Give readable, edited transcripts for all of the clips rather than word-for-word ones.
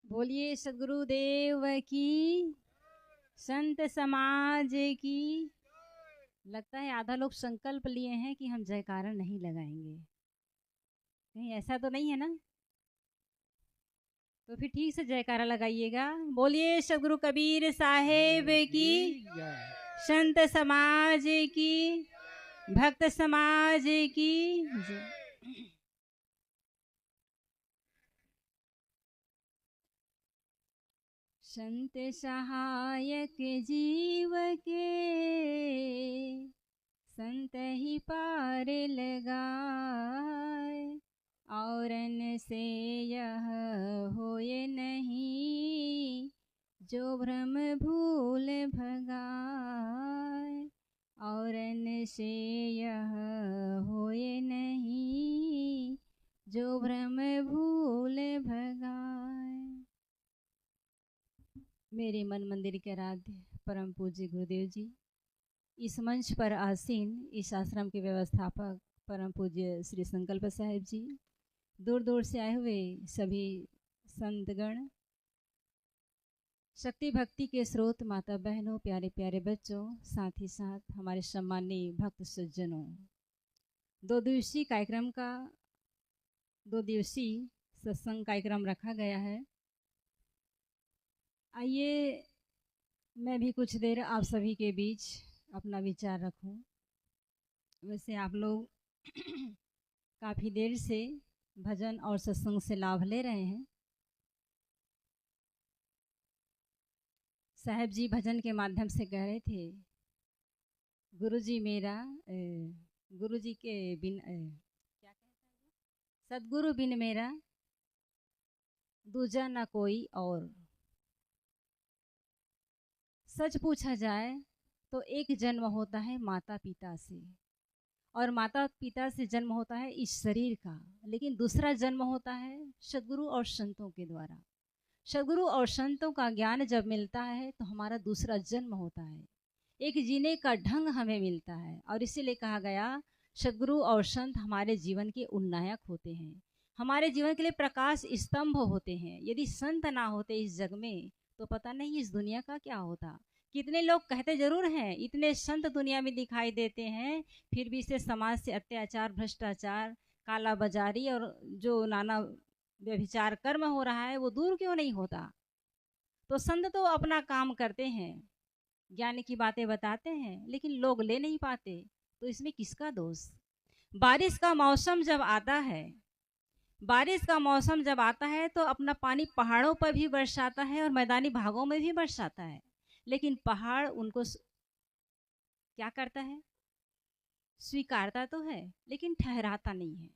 बोलिए सदगुरुदेव की, संत समाज की। लगता है आधा लोग संकल्प लिए हैं कि हम जयकारा नहीं लगाएंगे। कहीं ऐसा तो नहीं है ना? तो फिर ठीक से जयकारा लगाइएगा। बोलिए सदगुरु कबीर साहेब की, संत समाज की, भक्त समाज की जय। संत सहायक जीव के, संत ही पार लगाए। औरन से यह होए नहीं, जो भ्रम भूल भगाए। औरन से यह होए नहीं, जो भ्रम भूल भगाए। मेरे मन मंदिर के आराध्य परम पूज्य गुरुदेव जी, इस मंच पर आसीन इस आश्रम के व्यवस्थापक परम पूज्य श्री संकल्प साहिब जी, दूर दूर से आए हुए सभी संतगण, शक्ति भक्ति के स्रोत माता बहनों, प्यारे प्यारे बच्चों, साथ ही साथ हमारे सम्मानीय भक्त सज्जनों, 2 दिवसीय कार्यक्रम का 2 दिवसीय सत्संग कार्यक्रम रखा गया है। आइए मैं भी कुछ देर आप सभी के बीच अपना विचार रखूं। वैसे आप लोग काफ़ी देर से भजन और सत्संग से लाभ ले रहे हैं। साहब जी भजन के माध्यम से कह रहे थे, गुरुजी मेरा गुरुजी के बिन क्या कहते हैं, सदगुरु बिन मेरा दूजा ना कोई और। सच पूछा जाए तो एक जन्म होता है माता पिता से, और माता पिता से जन्म होता है इस शरीर का, लेकिन दूसरा जन्म होता है सद्गुरु और संतों के द्वारा। सद्गुरु और संतों का ज्ञान जब मिलता है तो हमारा दूसरा जन्म होता है, एक जीने का ढंग हमें मिलता है। और इसीलिए कहा गया सद्गुरु और संत हमारे जीवन के उन्नायक होते हैं, हमारे जीवन के लिए प्रकाश स्तंभ होते हैं। यदि संत ना होते इस जग में तो पता नहीं इस दुनिया का क्या होता। कितने लोग कहते जरूर हैं, इतने संत दुनिया में दिखाई देते हैं, फिर भी इसे समाज से अत्याचार, भ्रष्टाचार, काला बाजारी और जो नाना व्यभिचार कर्म हो रहा है वो दूर क्यों नहीं होता। तो संत तो अपना काम करते हैं, ज्ञान की बातें बताते हैं, लेकिन लोग ले नहीं पाते, तो इसमें किसका दोष। बारिश का मौसम जब आता है, बारिश का मौसम जब आता है तो अपना पानी पहाड़ों पर भी बरसाता है और मैदानी भागों में भी बरसाता है, लेकिन पहाड़ उनको क्या करता है, स्वीकारता तो है लेकिन ठहराता नहीं है।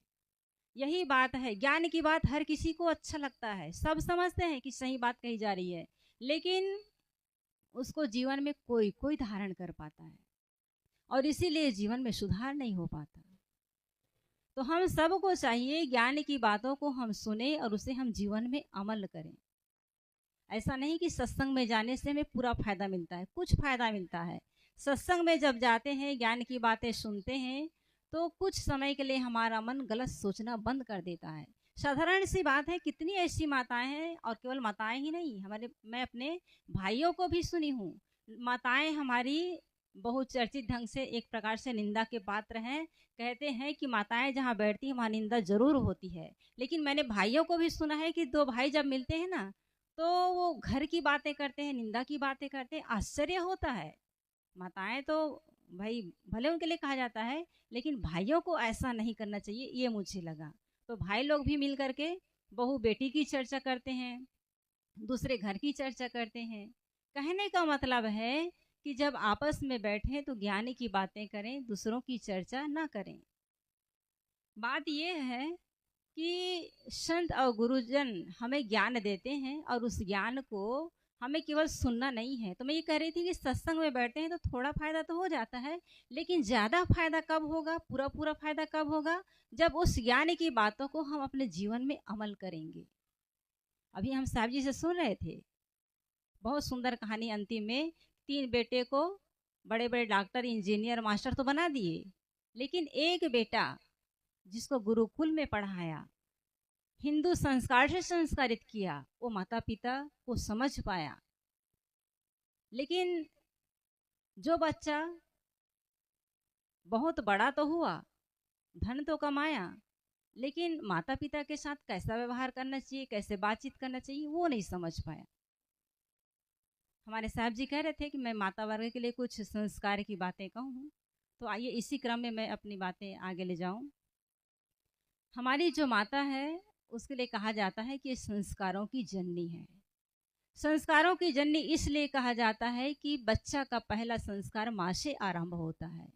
यही बात है, ज्ञान की बात हर किसी को अच्छा लगता है, सब समझते हैं कि सही बात कही जा रही है, लेकिन उसको जीवन में कोई कोई धारण कर पाता है, और इसीलिए जीवन में सुधार नहीं हो पाता। तो हम सबको चाहिए ज्ञान की बातों को हम सुने और उसे हम जीवन में अमल करें। ऐसा नहीं कि सत्संग में जाने से हमें पूरा फायदा मिलता है, कुछ फायदा मिलता है। सत्संग में जब जाते हैं, ज्ञान की बातें सुनते हैं, तो कुछ समय के लिए हमारा मन गलत सोचना बंद कर देता है। साधारण सी बात है, कितनी ऐसी माताएं हैं, और केवल माताएं ही नहीं, मैं अपने भाइयों को भी सुनी हूँ। माताएं हमारी बहुचर्चित ढंग से एक प्रकार से निंदा के पात्र हैं। कहते हैं कि माताएं जहाँ बैठती हैं वहाँ निंदा जरूर होती है, लेकिन मैंने भाइयों को भी सुना है कि 2 भाई जब मिलते हैं ना, तो वो घर की बातें करते हैं, निंदा की बातें करते हैं। आश्चर्य होता है। माताएं तो भाई भले उनके लिए कहा जाता है, लेकिन भाइयों को ऐसा नहीं करना चाहिए, ये मुझे लगा। तो भाई लोग भी मिल करके बहू बेटी की चर्चा करते हैं, दूसरे घर की चर्चा करते हैं। कहने का मतलब है कि जब आपस में बैठे तो ज्ञान की बातें करें, दूसरों की चर्चा ना करें। बात यह है कि संत और गुरुजन हमें ज्ञान देते हैं, और उस ज्ञान को हमें केवल सुनना नहीं है। तो मैं ये कह रही थी कि सत्संग में बैठते हैं तो थोड़ा फायदा तो हो जाता है, लेकिन ज़्यादा फायदा कब होगा, पूरा पूरा फायदा कब होगा, जब उस ज्ञान की बातों को हम अपने जीवन में अमल करेंगे। अभी हम साहब जी से सुन रहे थे, बहुत सुंदर कहानी। अंतिम में 3 बेटे को बड़े बड़े डॉक्टर, इंजीनियर, मास्टर तो बना दिए, लेकिन एक बेटा जिसको गुरुकुल में पढ़ाया, हिंदू संस्कार से संस्कारित किया, वो माता पिता को समझ पाया। लेकिन जो बच्चा बहुत बड़ा तो हुआ, धन तो कमाया, लेकिन माता पिता के साथ कैसा व्यवहार करना चाहिए, कैसे बातचीत करना चाहिए, वो नहीं समझ पाया। हमारे साहब जी कह रहे थे कि मैं माता वर्ग के लिए कुछ संस्कार की बातें कहूँ, तो आइए इसी क्रम में मैं अपनी बातें आगे ले जाऊं। हमारी जो माता है उसके लिए कहा जाता है कि संस्कारों की जननी है। संस्कारों की जननी इसलिए कहा जाता है कि बच्चा का पहला संस्कार माँ से आरंभ होता है।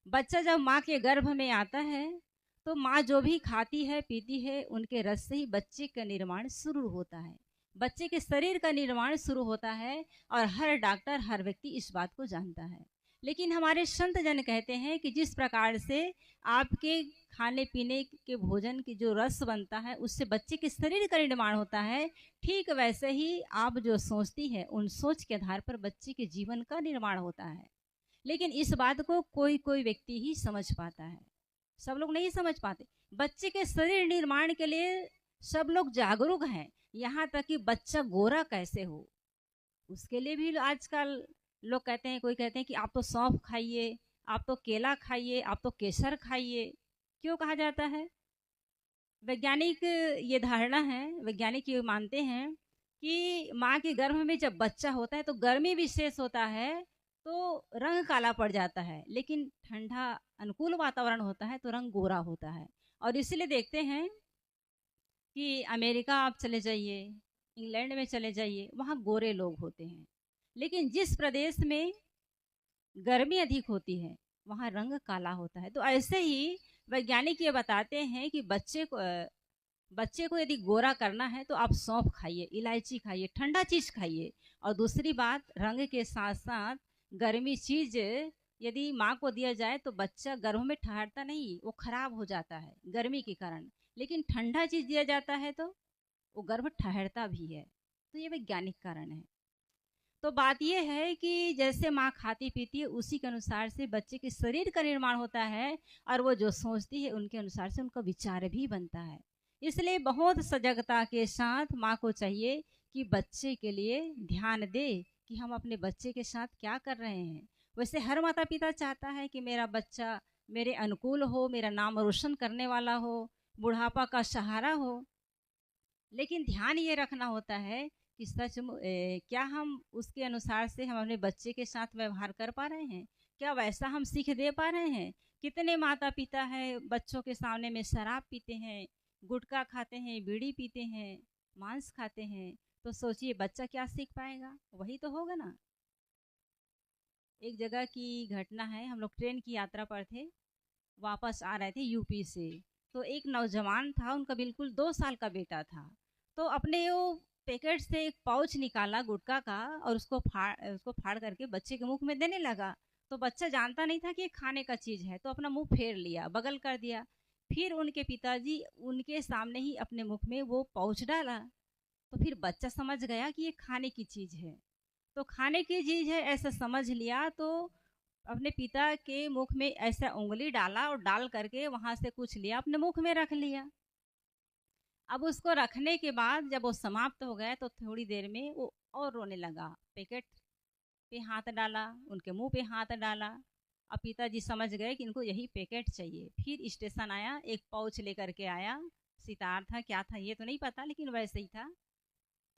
बच्चा जब माँ के गर्भ में आता है तो माँ जो भी खाती है पीती है, उनके रस से ही बच्चे का निर्माण शुरू होता है, बच्चे के शरीर का निर्माण शुरू होता है। और हर डॉक्टर, हर व्यक्ति इस बात को जानता है। लेकिन हमारे संत जन कहते हैं कि जिस प्रकार से आपके खाने पीने के भोजन की जो रस बनता है उससे बच्चे के शरीर का निर्माण होता है, ठीक वैसे ही आप जो सोचती है उन सोच के आधार पर बच्चे के जीवन का निर्माण होता है। लेकिन इस बात को कोई कोई व्यक्ति ही समझ पाता है, सब लोग नहीं समझ पाते। बच्चे के शरीर निर्माण के लिए सब लोग जागरूक हैं, यहाँ तक कि बच्चा गोरा कैसे हो उसके लिए भी आजकल लोग कहते हैं, कोई कहते हैं कि आप तो सौंफ खाइए, आप तो केला खाइए, आप तो केसर खाइए। क्यों कहा जाता है? वैज्ञानिक ये धारणा है, वैज्ञानिक ये मानते हैं कि माँ के गर्भ में जब बच्चा होता है तो गर्मी विशेष होता है तो रंग काला पड़ जाता है, लेकिन ठंडा अनुकूल वातावरण होता है तो रंग गोरा होता है। और इसीलिए देखते हैं कि अमेरिका आप चले जाइए, इंग्लैंड में चले जाइए, वहाँ गोरे लोग होते हैं। लेकिन जिस प्रदेश में गर्मी अधिक होती है वहाँ रंग काला होता है। तो ऐसे ही वैज्ञानिक ये बताते हैं कि बच्चे को यदि गोरा करना है तो आप सौंफ खाइए, इलायची खाइए, ठंडा चीज खाइए। और दूसरी बात, रंग के साथ साथ गर्मी चीज यदि माँ को दिया जाए तो बच्चा गर्भ में ठहरता नहीं, वो खराब हो जाता है गर्मी के कारण। लेकिन ठंडा चीज दिया जाता है तो वो गर्भ ठहरता भी है। तो ये वैज्ञानिक कारण है। तो बात यह है कि जैसे माँ खाती पीती है उसी के अनुसार से बच्चे के शरीर का निर्माण होता है, और वो जो सोचती है उनके अनुसार से उनका विचार भी बनता है। इसलिए बहुत सजगता के साथ माँ को चाहिए कि बच्चे के लिए ध्यान दे कि हम अपने बच्चे के साथ क्या कर रहे हैं। वैसे हर माता पिता चाहता है कि मेरा बच्चा मेरे अनुकूल हो, मेरा नाम रोशन करने वाला हो, बुढ़ापा का सहारा हो। लेकिन ध्यान ये रखना होता है कि क्या हम उसके अनुसार से हम अपने बच्चे के साथ व्यवहार कर पा रहे हैं, क्या वैसा हम सीख दे पा रहे हैं। कितने माता पिता हैं बच्चों के सामने में शराब पीते हैं, गुटखा खाते हैं, बीड़ी पीते हैं, मांस खाते हैं। तो सोचिए बच्चा क्या सीख पाएगा, वही तो होगा ना। एक जगह की घटना है, हम लोग ट्रेन की यात्रा पर थे, वापस आ रहे थे यूपी से। तो एक नौजवान था, उनका बिल्कुल 2 साल का बेटा था। तो अपने वो पैकेट से एक पाउच निकाला गुटखा का और उसको फाड़ करके बच्चे के मुंह में देने लगा। तो बच्चा जानता नहीं था कि ये खाने का चीज़ है, तो अपना मुंह फेर लिया, बगल कर दिया। फिर उनके पिताजी उनके सामने ही अपने मुख में वो पाउच डाला। तो फिर बच्चा समझ गया कि ये खाने की चीज़ है। तो खाने की चीज़ है ऐसा समझ लिया, तो अपने पिता के मुख में ऐसा उंगली डाला और डाल करके वहाँ से कुछ लिया, अपने मुख में रख लिया। अब उसको रखने के बाद जब वो समाप्त हो गया तो थोड़ी देर में वो और रोने लगा, पैकेट पे हाथ डाला, उनके मुंह पे हाथ डाला। अब पिताजी समझ गए कि इनको यही पैकेट चाहिए। फिर स्टेशन आया, एक पाउच लेकर के आया, सितार था क्या था ये तो नहीं पता, लेकिन वैसे ही था।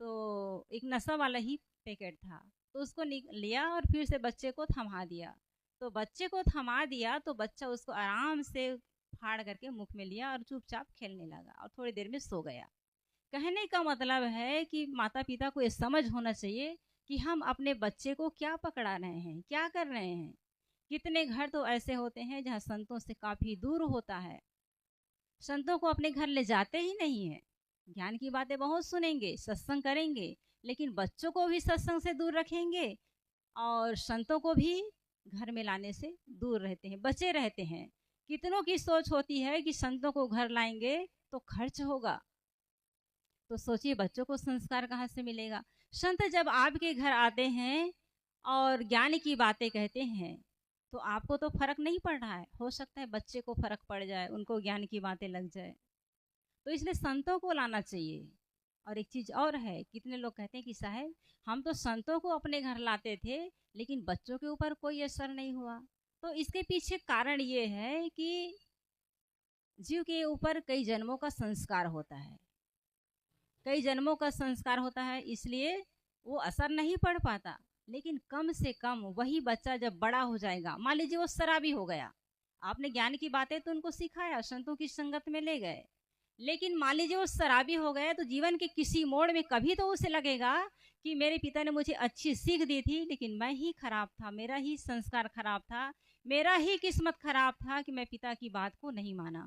तो एक नशा वाला ही पैकेट था, तो उसको लिया और फिर से बच्चे को थमा दिया। तो बच्चे को थमा दिया तो बच्चा उसको आराम से फाड़ करके मुख में लिया और चुपचाप खेलने लगा और थोड़ी देर में सो गया। कहने का मतलब है कि माता पिता को ये समझ होना चाहिए कि हम अपने बच्चे को क्या पकड़ा रहे हैं, क्या कर रहे हैं। कितने घर तो ऐसे होते हैं जहाँ संतों से काफ़ी दूर होता है, संतों को अपने घर ले जाते ही नहीं है। ज्ञान की बातें बहुत सुनेंगे, सत्संग करेंगे, लेकिन बच्चों को भी सत्संग से दूर रखेंगे और संतों को भी घर में लाने से दूर रहते हैं, बचे रहते हैं। कितनों की सोच होती है कि संतों को घर लाएंगे तो खर्च होगा, तो सोचिए बच्चों को संस्कार कहाँ से मिलेगा। संत जब आपके घर आते हैं और ज्ञान की बातें कहते हैं तो आपको तो फर्क नहीं पड़ रहा है, हो सकता है बच्चे को फर्क पड़ जाए, उनको ज्ञान की बातें लग जाए। तो इसलिए संतों को लाना चाहिए। और एक चीज़ और है, कितने लोग कहते हैं कि साहब हम तो संतों को अपने घर लाते थे लेकिन बच्चों के ऊपर कोई असर नहीं हुआ। तो इसके पीछे कारण ये है कि जीव के ऊपर कई जन्मों का संस्कार होता है, कई जन्मों का संस्कार होता है, इसलिए वो असर नहीं पड़ पाता। लेकिन कम से कम वही बच्चा जब बड़ा हो जाएगा, मान लीजिए वो शराबी हो गया, आपने ज्ञान की बातें तो उनको सिखाया, संतों की संगत में ले गए, लेकिन मान लीजिए वो शराबी हो गया, तो जीवन के किसी मोड़ में कभी तो उसे लगेगा कि मेरे पिता ने मुझे अच्छी सीख दी थी लेकिन मैं ही खराब था, मेरा ही संस्कार खराब था, मेरा ही किस्मत खराब था कि मैं पिता की बात को नहीं माना।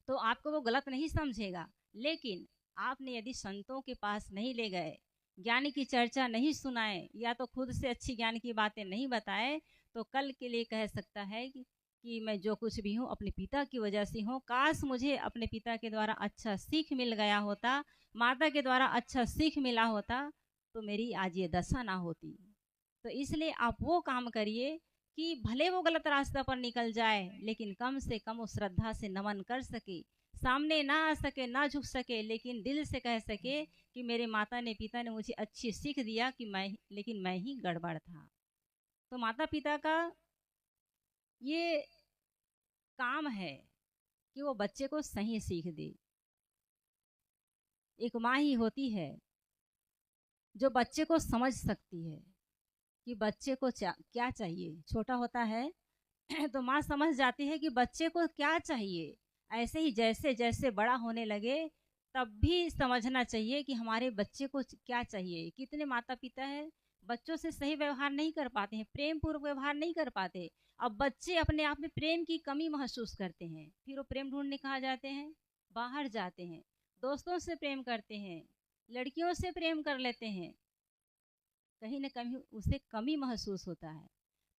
तो आपको वो गलत नहीं समझेगा। लेकिन आपने यदि संतों के पास नहीं ले गए, ज्ञान की चर्चा नहीं सुनाए, या तो खुद से अच्छी ज्ञान की बातें नहीं बताए, तो कल के लिए कह सकता है कि मैं जो कुछ भी हूँ अपने पिता की वजह से हूँ। काश मुझे अपने पिता के द्वारा अच्छा सीख मिल गया होता, माता के द्वारा अच्छा सीख मिला होता, तो मेरी आज ये दशा ना होती। तो इसलिए आप वो काम करिए कि भले वो गलत रास्ता पर निकल जाए लेकिन कम से कम वो श्रद्धा से नमन कर सके, सामने ना आ सके, ना झुक सके, लेकिन दिल से कह सके कि मेरे माता ने पिता ने मुझे अच्छी सीख दिया कि लेकिन मैं ही गड़बड़ था। तो माता पिता का ये काम है कि वो बच्चे को सही सीख दे। एक माँ ही होती है जो बच्चे को समझ सकती है कि बच्चे को क्या चाहिए। छोटा होता है तो माँ समझ जाती है कि बच्चे को क्या चाहिए। ऐसे ही जैसे जैसे बड़ा होने लगे तब भी समझना चाहिए कि हमारे बच्चे को क्या चाहिए। कितने माता पिता हैं बच्चों से सही व्यवहार नहीं कर पाते हैं, प्रेम पूर्वक व्यवहार नहीं कर पाते। अब बच्चे अपने आप में प्रेम की कमी महसूस करते हैं, फिर वो प्रेम ढूंढने कहाँ जाते हैं, बाहर जाते हैं, दोस्तों से प्रेम करते हैं, लड़कियों से प्रेम कर लेते हैं, कहीं ना कहीं उसे कमी महसूस होता है।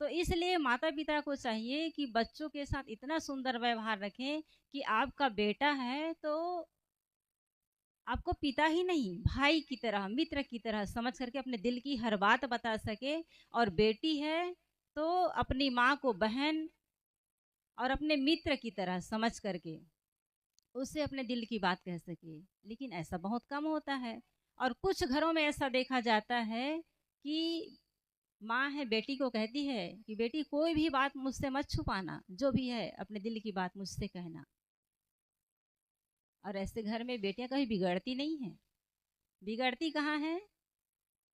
तो इसलिए माता पिता को चाहिए कि बच्चों के साथ इतना सुंदर व्यवहार रखें कि आपका बेटा है तो आपको पिता ही नहीं भाई की तरह, मित्र की तरह समझ करके अपने दिल की हर बात बता सके, और बेटी है तो अपनी माँ को बहन और अपने मित्र की तरह समझ करके उससे अपने दिल की बात कह सके। लेकिन ऐसा बहुत कम होता है, और कुछ घरों में ऐसा देखा जाता है कि माँ है बेटी को कहती है कि बेटी कोई भी बात मुझसे मत छुपाना, जो भी है अपने दिल की बात मुझसे कहना। और ऐसे घर में बेटियां कभी बिगड़ती नहीं हैं। बिगड़ती कहाँ है,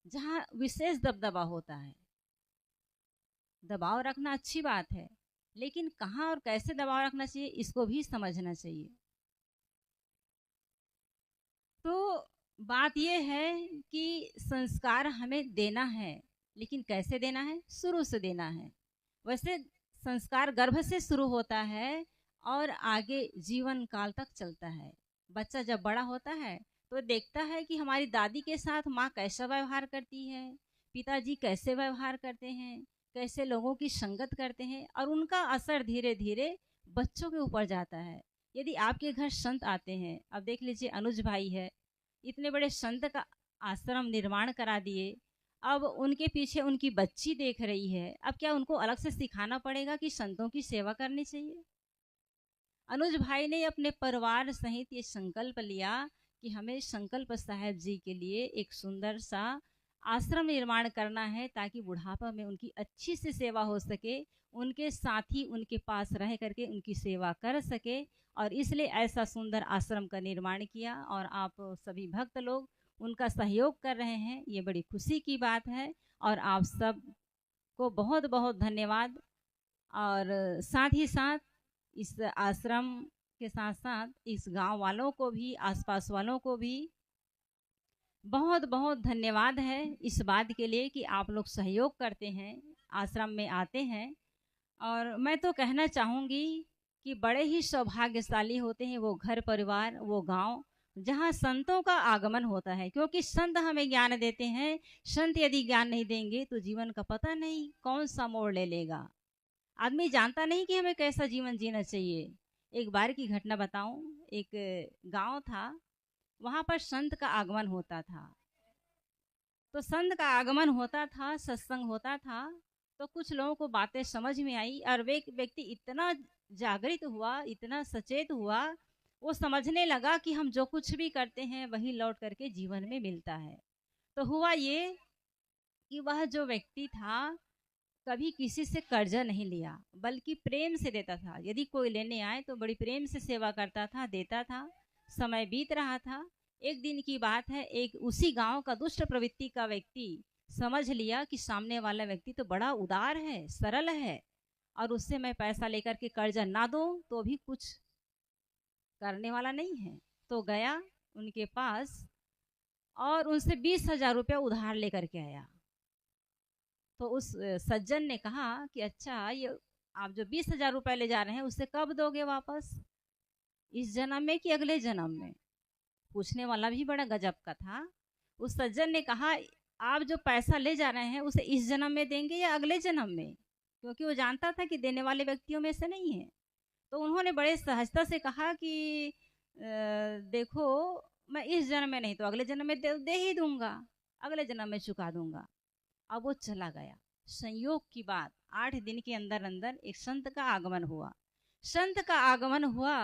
जहाँ विशेष दबदबा होता है। दबाव रखना अच्छी बात है, लेकिन कहाँ और कैसे दबाव रखना चाहिए इसको भी समझना चाहिए। तो बात यह है कि संस्कार हमें देना है, लेकिन कैसे देना है, शुरू से देना है। वैसे संस्कार गर्भ से शुरू होता है और आगे जीवन काल तक चलता है। बच्चा जब बड़ा होता है तो देखता है कि हमारी दादी के साथ माँ कैसा व्यवहार करती है, पिताजी कैसे व्यवहार करते हैं, कैसे लोगों की संगत करते हैं, और उनका असर धीरे धीरे बच्चों के ऊपर जाता है। यदि आपके घर संत आते हैं, अब देख लीजिए अनुज भाई है, इतने बड़े संत का आश्रम निर्माण करा दिए, अब उनके पीछे उनकी बच्ची देख रही है, अब क्या उनको अलग से सिखाना पड़ेगा कि संतों की सेवा करनी चाहिए? अनुज भाई ने अपने परिवार सहित ये संकल्प लिया कि हमें संकल्प साहेब जी के लिए एक सुंदर सा आश्रम निर्माण करना है, ताकि बुढ़ापा में उनकी अच्छी से सेवा हो सके, उनके साथी उनके पास रह करके उनकी सेवा कर सके। और इसलिए ऐसा सुंदर आश्रम का निर्माण किया, और आप सभी भक्त लोग उनका सहयोग कर रहे हैं, ये बड़ी खुशी की बात है। और आप सब को बहुत बहुत धन्यवाद। और साथ ही साथ इस आश्रम के साथ साथ इस गांव वालों को भी, आसपास वालों को भी बहुत बहुत धन्यवाद है इस बात के लिए कि आप लोग सहयोग करते हैं, आश्रम में आते हैं। और मैं तो कहना चाहूँगी कि बड़े ही सौभाग्यशाली होते हैं वो घर परिवार, वो गांव जहाँ संतों का आगमन होता है, क्योंकि संत हमें ज्ञान देते हैं। संत यदि ज्ञान नहीं देंगे तो जीवन का पता नहीं कौन सा मोड़ ले लेगा। आदमी जानता नहीं कि हमें कैसा जीवन जीना चाहिए। एक बार की घटना बताऊं, एक गांव था, वहाँ पर संत का आगमन होता था। तो संत का आगमन होता था, सत्संग होता था, तो कुछ लोगों को बातें समझ में आई, और वे व्यक्ति इतना जागृत हुआ, इतना सचेत हुआ, वो समझने लगा कि हम जो कुछ भी करते हैं वही लौट करके जीवन में मिलता है। तो हुआ ये कि वह जो व्यक्ति था कभी किसी से कर्जा नहीं लिया, बल्कि प्रेम से देता था। यदि कोई लेने आए तो बड़ी प्रेम से सेवा करता था, देता था। समय बीत रहा था। एक दिन की बात है, एक उसी गांव का दुष्ट प्रवृत्ति का व्यक्ति समझ लिया कि सामने वाला व्यक्ति तो बड़ा उदार है, सरल है, और उससे मैं पैसा लेकर के कर्जा ना दूं तो भी कुछ करने वाला नहीं है। तो गया उनके पास और उनसे 20,000 रुपया उधार लेकर के आया। तो उस सज्जन ने कहा कि अच्छा, ये आप जो 20,000 रुपये ले जा रहे हैं उससे कब दोगे वापस, इस जन्म में कि अगले जन्म में? पूछने वाला भी बड़ा गजब का था। उस सज्जन ने कहा आप जो पैसा ले जा रहे हैं उसे इस जन्म में देंगे या अगले जन्म में, क्योंकि वो जानता था कि देने वाले व्यक्तियों में से नहीं है। तो उन्होंने बड़े सहजता से कहा कि देखो, मैं इस जन्म में नहीं तो अगले जन्म में दे ही दूंगा, अगले जन्म में चुका दूंगा। अब वो चला गया। संयोग की बात, 8 दिन के अंदर अंदर एक संत का आगमन हुआ। संत का आगमन हुआ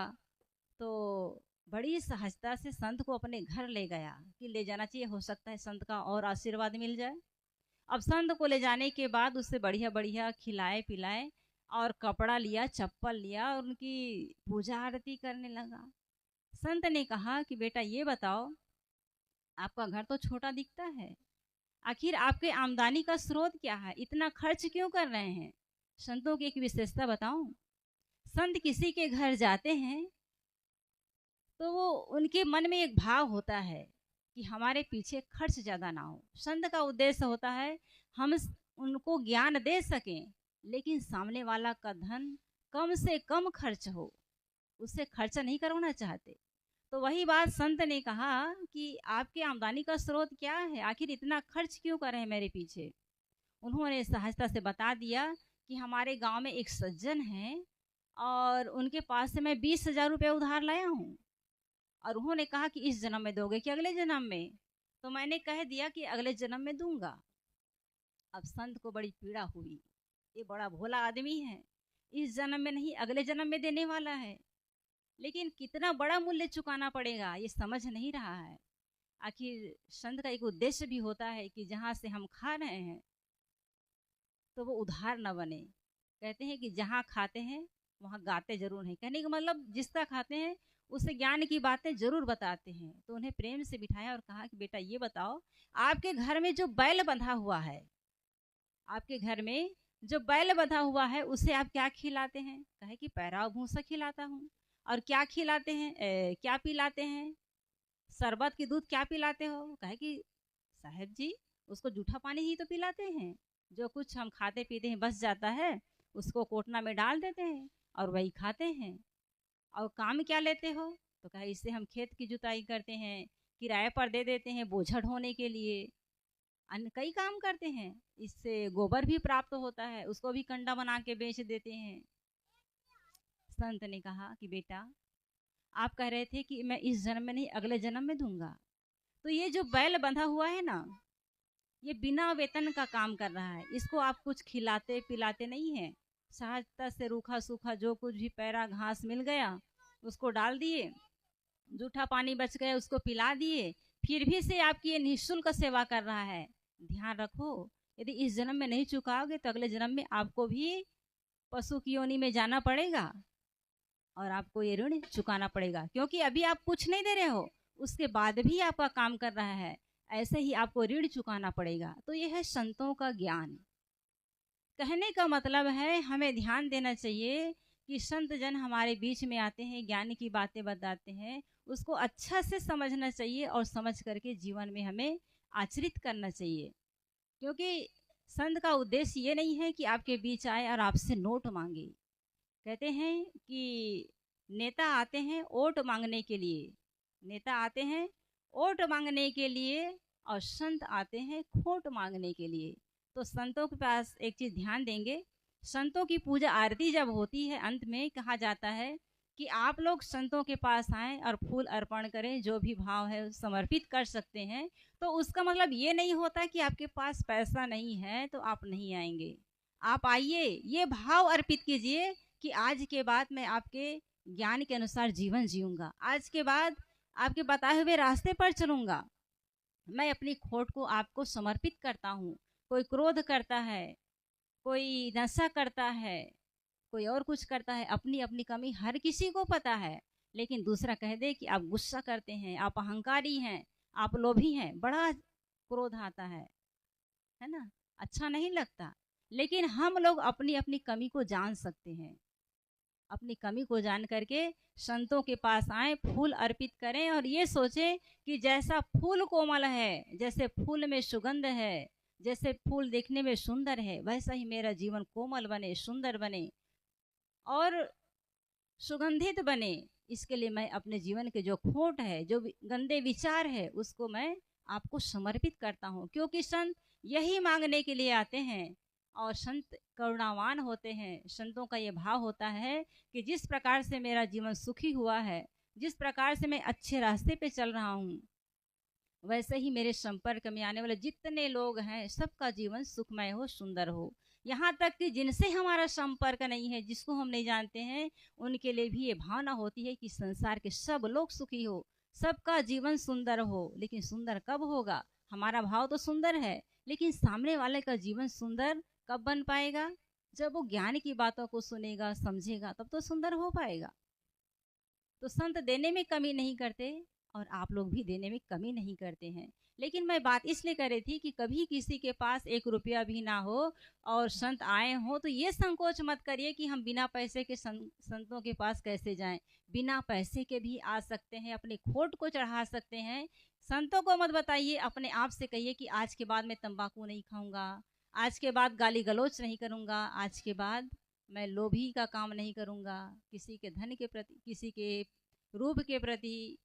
तो बड़ी सहजता से संत को अपने घर ले गया कि ले जाना चाहिए, हो सकता है संत का और आशीर्वाद मिल जाए। अब संत को ले जाने के बाद उससे बढ़िया बढ़िया खिलाए पिलाए और कपड़ा लिया, चप्पल लिया और उनकी पूजा आरती करने लगा। संत ने कहा कि बेटा ये बताओ, आपका घर तो छोटा दिखता है, आखिर आपके आमदनी का स्रोत क्या है, इतना खर्च क्यों कर रहे हैं? संतों की एक विशेषता बताऊं, संत किसी के घर जाते हैं तो वो उनके मन में एक भाव होता है कि हमारे पीछे खर्च ज़्यादा ना हो। संत का उद्देश्य होता है हम उनको ज्ञान दे सकें, लेकिन सामने वाला का धन कम से कम खर्च हो, उससे खर्चा नहीं करवाना चाहते। तो वही बात संत ने कहा कि आपके आमदनी का स्रोत क्या है, आखिर इतना खर्च क्यों कर रहे हैं मेरे पीछे? उन्होंने सहजता से बता दिया कि हमारे गांव में एक सज्जन हैं और उनके पास से मैं 20,000 रुपये उधार लाया हूँ, और उन्होंने कहा कि इस जन्म में दोगे कि अगले जन्म में? तो मैंने कह दिया कि अगले जन्म में दूंगा। अब संत को बड़ी पीड़ा हुई, ये बड़ा भोला आदमी है, इस जन्म में नहीं अगले जन्म में देने वाला है, लेकिन कितना बड़ा मूल्य चुकाना पड़ेगा ये समझ नहीं रहा है। आखिर संत का एक उद्देश्य भी होता है कि जहाँ से हम खा रहे हैं तो वो उधार न बने। कहते हैं कि जहाँ खाते हैं वहाँ गाते जरूर हैं, कहने का मतलब जिसका खाते हैं उसे ज्ञान की बातें जरूर बताते हैं। तो उन्हें प्रेम से बिठाया और कहा कि बेटा ये बताओ, आपके घर में जो बैल बंधा हुआ है, आपके घर में जो बैल बंधा हुआ है उसे आप क्या खिलाते हैं? कहे कि पैरा भूसा खिलाता हूँ। और क्या खिलाते हैं, क्या पिलाते हैं? शरबत की दूध क्या पिलाते हो? कहे कि साहब जी उसको जूठा पानी ही तो पिलाते हैं, जो कुछ हम खाते पीते हैं बस जाता है उसको कोटना में डाल देते हैं और वही खाते हैं। और काम क्या लेते हो? तो कहे इससे हम खेत की जुताई करते हैं, किराए पर दे देते हैं बोझा ढोने के लिए, अन्य कई काम करते हैं। इससे गोबर भी प्राप्त होता है, उसको भी कंडा बना के बेच देते हैं। संत ने कहा कि बेटा, आप कह रहे थे कि मैं इस जन्म में नहीं अगले जन्म में दूंगा, तो ये जो बैल बंधा हुआ है ना, ये बिना वेतन का काम कर रहा है, इसको आप कुछ खिलाते पिलाते नहीं है। सहजता से रूखा सूखा जो कुछ भी पैरा घास मिल गया उसको डाल दिए, जूठा पानी बच गया उसको पिला दिए, फिर भी से आपकी ये निःशुल्क सेवा कर रहा है। ध्यान रखो, यदि इस जन्म में नहीं चुकाओगे तो अगले जन्म में आपको भी पशु की योनि में जाना पड़ेगा और आपको ये ऋण चुकाना पड़ेगा, क्योंकि अभी आप कुछ नहीं दे रहे हो, उसके बाद भी आपका काम कर रहा है, ऐसे ही आपको ऋण चुकाना पड़ेगा। तो यह है संतों का ज्ञान। कहने का मतलब है हमें ध्यान देना चाहिए कि संत जन हमारे बीच में आते हैं, ज्ञान की बातें बताते हैं, उसको अच्छा से समझना चाहिए और समझ करके जीवन में हमें आचरित करना चाहिए। क्योंकि संत का उद्देश्य ये नहीं है कि आपके बीच आए और आपसे नोट मांगे। कहते हैं कि नेता आते हैं वोट मांगने के लिए, नेता आते हैं वोट मांगने के लिए, और संत आते हैं खोट मांगने के लिए। तो संतों के पास एक चीज़ ध्यान देंगे, संतों की पूजा आरती जब होती है अंत में कहा जाता है कि आप लोग संतों के पास आएँ और फूल अर्पण करें, जो भी भाव है समर्पित कर सकते हैं। तो उसका मतलब ये नहीं होता कि आपके पास पैसा नहीं है तो आप नहीं आएंगे, आप आइए, ये भाव अर्पित कीजिए कि आज के बाद मैं आपके ज्ञान के अनुसार जीवन जीऊंगा, आज के बाद आपके बताए हुए रास्ते पर चलूंगा। मैं अपनी खोट को आपको समर्पित करता हूँ। कोई क्रोध करता है, कोई नशा करता है, कोई और कुछ करता है, अपनी अपनी कमी हर किसी को पता है। लेकिन दूसरा कह दे कि आप गुस्सा करते हैं, आप अहंकारी हैं, आप लोभी हैं, बड़ा क्रोध आता है ना, अच्छा नहीं लगता। लेकिन हम लोग अपनी अपनी कमी को जान सकते हैं। अपनी कमी को जान करके संतों के पास आए, फूल अर्पित करें और ये सोचें कि जैसा फूल कोमल है, जैसे फूल में सुगंध है, जैसे फूल देखने में सुंदर है, वैसा ही मेरा जीवन कोमल बने, सुंदर बने और सुगंधित बने। इसके लिए मैं अपने जीवन के जो खोट है, जो गंदे विचार है, उसको मैं आपको समर्पित करता हूँ। क्योंकि संत यही मांगने के लिए आते हैं और संत करुणावान होते हैं। संतों का ये भाव होता है कि जिस प्रकार से मेरा जीवन सुखी हुआ है, जिस प्रकार से मैं अच्छे रास्ते पे चल रहा हूँ, वैसे ही मेरे संपर्क में आने वाले जितने लोग हैं, सबका जीवन सुखमय हो, सुंदर हो। यहाँ तक कि जिनसे हमारा संपर्क नहीं है, जिसको हम नहीं जानते हैं, उनके लिए भी ये भावना होती है कि संसार के सब लोग सुखी हो, सबका जीवन सुंदर हो। लेकिन सुंदर कब होगा? हमारा भाव तो सुंदर है, लेकिन सामने वाले का जीवन सुंदर कब बन पाएगा? जब वो ज्ञान की बातों को सुनेगा, समझेगा, तब तो सुंदर हो पाएगा। तो संत देने में कमी नहीं करते और आप लोग भी देने में कमी नहीं करते हैं। लेकिन मैं बात इसलिए कर रही थी कि कभी किसी के पास 1 रुपया भी ना हो और संत आए हों, तो ये संकोच मत करिए कि हम बिना पैसे के संतों के पास कैसे जाएं। बिना पैसे के भी आ सकते हैं, अपने खोट को चढ़ा सकते हैं। संतों को मत बताइए, अपने आप से कहिए कि आज के बाद मैं तंबाकू नहीं खाऊंगा, आज के बाद गाली गलौच नहीं करूंगा, आज के बाद मैं लोभी का काम नहीं करूंगा, किसी के धन के प्रति, किसी के रूप के प्रति,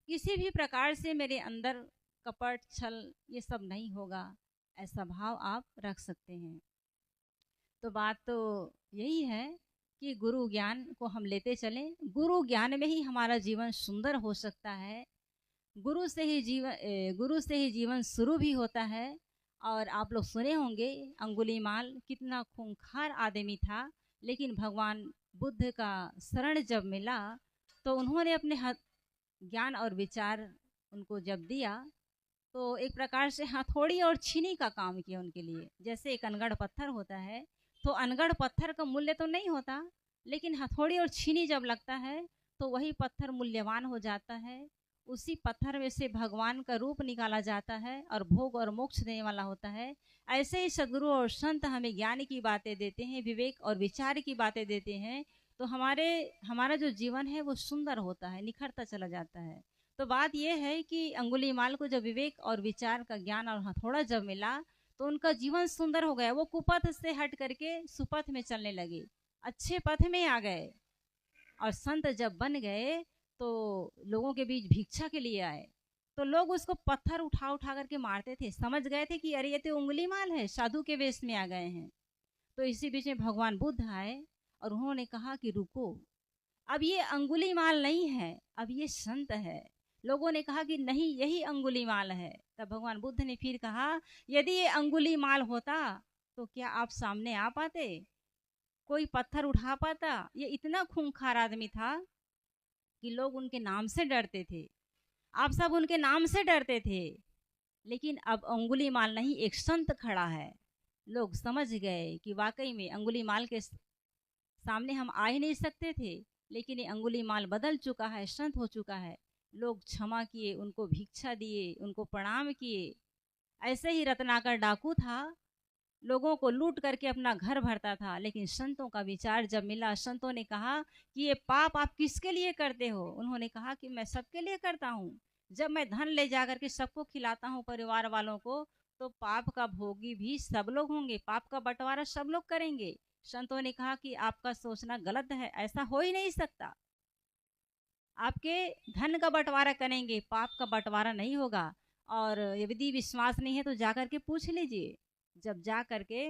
किसी भी प्रकार से मेरे अंदर कपट, छल, ये सब नहीं होगा। ऐसा भाव आप रख सकते हैं। तो बात तो यही है कि गुरु ज्ञान को हम लेते चलें। गुरु ज्ञान में ही हमारा जीवन सुंदर हो सकता है। गुरु से ही जीवन शुरू भी होता है। और आप लोग सुने होंगे, अंगुलीमाल कितना खूंखार आदमी था, लेकिन भगवान बुद्ध का शरण जब मिला तो उन्होंने अपने ज्ञान और विचार उनको जब दिया, तो एक प्रकार से हथौड़ी और छीनी का काम किया उनके लिए। जैसे एक अनगढ़ पत्थर होता है, तो अनगढ़ पत्थर का मूल्य तो नहीं होता, लेकिन हथौड़ी और छीनी जब लगता है तो वही पत्थर मूल्यवान हो जाता है। उसी पत्थर में से भगवान का रूप निकाला जाता है और भोग और मोक्ष देने वाला होता है। ऐसे ही सदगुरु और संत हमें ज्ञान की बातें देते हैं, विवेक और विचार की बातें देते हैं, तो हमारा जो जीवन है वो सुंदर होता है, निखरता चला जाता है। तो बात यह है कि अंगुलीमाल को जब विवेक और विचार का ज्ञान और हथौड़ा जब मिला, तो उनका जीवन सुंदर हो गया। वो कुपथ से हट करके सुपथ में चलने लगे, अच्छे पथ में आ गए। और संत जब बन गए तो लोगों के बीच भिक्षा के लिए आए, तो लोग उसको पत्थर उठा उठा करके मारते थे। समझ गए थे कि अरे ये तो अंगुलीमाल है, साधु के वेश में आ गए हैं। तो इसी बीच में भगवान बुद्ध आए और उन्होंने कहा कि रुको, अब ये अंगुलीमाल नहीं है, अब ये संत है। लोगों ने कहा कि नहीं, यही अंगुलीमाल है। तब भगवान बुद्ध ने फिर कहा, यदि ये अंगुलीमाल होता तो क्या आप सामने आ पाते? कोई पत्थर उठा पाता? ये इतना खूंखार आदमी था कि लोग उनके नाम से डरते थे, आप सब उनके नाम से डरते थे। लेकिन अब अंगुलीमाल नहीं, एक संत खड़ा है। लोग समझ गए कि वाकई में अंगुलीमाल के सामने हम आ ही नहीं सकते थे, लेकिन ये अंगुलीमाल बदल चुका है, संत हो चुका है। लोग क्षमा किए, उनको भिक्षा दिए, उनको प्रणाम किए। ऐसे ही रत्नाकर डाकू था, लोगों को लूट करके अपना घर भरता था, लेकिन संतों का विचार जब मिला, संतों ने कहा कि ये पाप आप किसके लिए करते हो? उन्होंने कहा कि मैं सबके लिए करता हूँ। जब मैं धन ले जा करके सबको खिलाता हूँ, परिवार वालों को, तो पाप का भोगी भी सब लोग होंगे, पाप का बंटवारा सब लोग करेंगे। संतों ने कहा कि आपका सोचना गलत है, ऐसा हो ही नहीं सकता। आपके धन का बंटवारा करेंगे, पाप का बंटवारा नहीं होगा। और यदि विश्वास नहीं है तो जा करके पूछ लीजिए। जब जा करके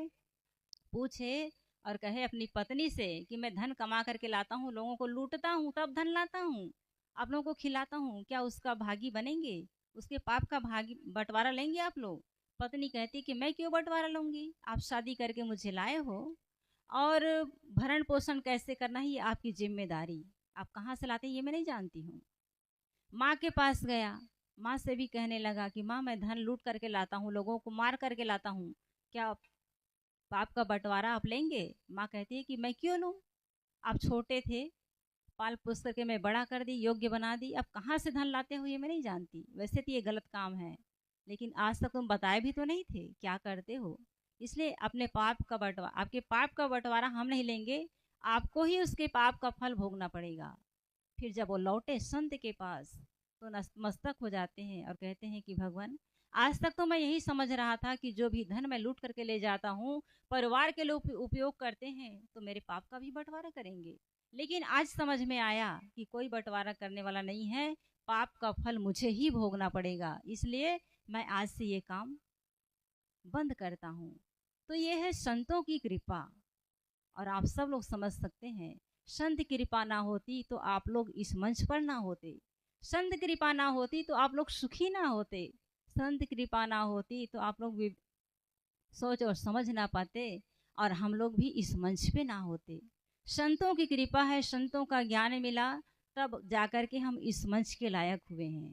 पूछे और कहे अपनी पत्नी से कि मैं धन कमा करके लाता हूँ, लोगों को लूटता हूँ, तब धन लाता हूँ, आप लोगों को खिलाता हूँ, क्या उसका भागी बनेंगे? उसके पाप का भागी बंटवारा लेंगे आप लोग? पत्नी कहती कि मैं क्यों बंटवारा लूँगी, आप शादी करके मुझे लाए हो और भरण पोषण कैसे करना है ये आपकी जिम्मेदारी। आप कहाँ से लाते हैं ये मैं नहीं जानती हूँ। माँ के पास गया, माँ से भी कहने लगा कि माँ मैं धन लूट करके लाता हूँ, लोगों को मार करके लाता हूँ, क्या पाप का बंटवारा आप लेंगे? माँ कहती है कि मैं क्यों लूँ, आप छोटे थे, पाल पोस करके मैं बड़ा कर दी, योग्य बना दी, अब कहाँ से धन लाते हो ये मैं नहीं जानती, वैसे तो ये गलत काम है, लेकिन आज तक तुम बताए भी तो नहीं थे क्या करते हो, इसलिए अपने पाप का बंटवारा, आपके पाप का बंटवारा हम नहीं लेंगे, आपको ही उसके पाप का फल भोगना पड़ेगा। फिर जब वो लौटे संत के पास तो नतमस्तक हो जाते हैं और कहते हैं कि भगवान, आज तक तो मैं यही समझ रहा था कि जो भी धन मैं लूट करके ले जाता हूँ, परिवार के लोग उपयोग करते हैं तो मेरे पाप का भी बंटवारा करेंगे, लेकिन आज समझ में आया कि कोई बंटवारा करने वाला नहीं है, पाप का फल मुझे ही भोगना पड़ेगा, इसलिए मैं आज से ये काम बंद करता हूँ। तो ये है संतों की कृपा, और आप सब लोग समझ सकते हैं, संत कृपा ना होती तो आप लोग इस मंच पर ना होते, संत कृपा ना होती तो आप लोग सुखी ना होते, संत कृपा ना होती तो आप लोग सोच और समझ ना पाते, और हम लोग भी इस मंच पे ना होते। संतों की कृपा है, संतों का ज्ञान मिला, तब जाकर के हम इस मंच के लायक हुए हैं।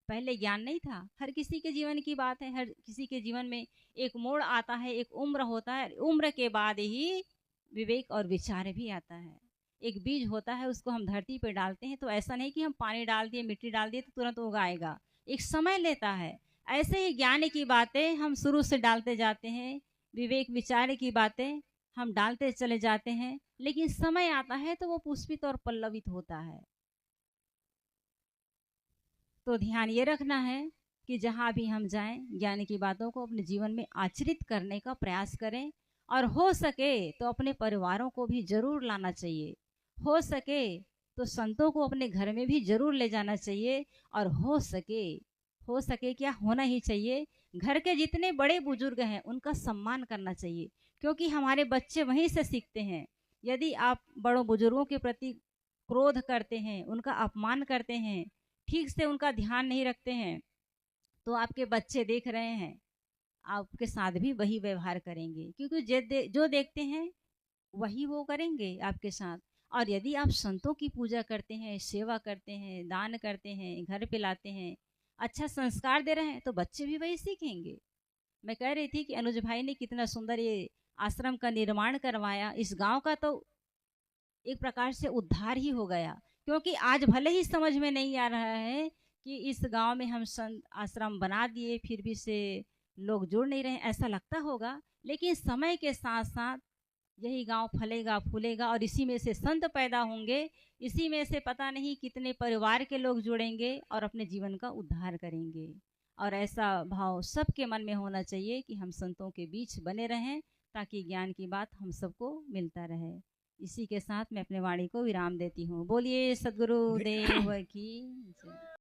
पहले ज्ञान नहीं था। हर किसी के जीवन की बात है, हर किसी के जीवन में एक मोड़ आता है, एक उम्र होता है, उम्र के बाद ही विवेक और विचार भी आता है। एक बीज होता है, उसको हम धरती पे डालते हैं तो ऐसा नहीं कि हम पानी डाल दिए, मिट्टी डाल दिए तो तुरंत उगाएगा, एक समय लेता है। ऐसे ही ज्ञान की बातें हम शुरू से डालते जाते हैं, विवेक विचार की बातें हम डालते चले जाते हैं, लेकिन समय आता है तो वो पुष्पित और पल्लवित होता है। तो ध्यान ये रखना है कि जहाँ भी हम जाएं, ज्ञान की बातों को अपने जीवन में आचरित करने का प्रयास करें, और हो सके तो अपने परिवारों को भी जरूर लाना चाहिए, हो सके तो संतों को अपने घर में भी जरूर ले जाना चाहिए, और हो सके क्या होना ही चाहिए, घर के जितने बड़े बुजुर्ग हैं उनका सम्मान करना चाहिए, क्योंकि हमारे बच्चे वहीं से सीखते हैं। यदि आप बड़ों बुजुर्गों के प्रति क्रोध करते हैं, उनका अपमान करते हैं, ठीक से उनका ध्यान नहीं रखते हैं, तो आपके बच्चे देख रहे हैं, आपके साथ भी वही व्यवहार करेंगे, क्योंकि जो देखते हैं वही वो करेंगे आपके साथ। और यदि आप संतों की पूजा करते हैं, सेवा करते हैं, दान करते हैं, घर पे लाते हैं, अच्छा संस्कार दे रहे हैं, तो बच्चे भी वही सीखेंगे। मैं कह रही थी कि अनुज भाई ने कितना सुंदर ये आश्रम का निर्माण करवाया, इस गांव का तो एक प्रकार से उद्धार ही हो गया, क्योंकि आज भले ही समझ में नहीं आ रहा है कि इस गांव में हम संत आश्रम बना दिए, फिर भी से लोग जुड़ नहीं रहे, ऐसा लगता होगा, लेकिन समय के साथ साथ यही गांव फलेगा फूलेगा, और इसी में से संत पैदा होंगे, इसी में से पता नहीं कितने परिवार के लोग जुड़ेंगे और अपने जीवन का उद्धार करेंगे। और ऐसा भाव सबके मन में होना चाहिए कि हम संतों के बीच बने रहें, ताकि ज्ञान की बात हम सबको मिलता रहे। इसी के साथ मैं अपने वाणी को विराम देती हूँ। बोलिए सद्गुरु देव की जय।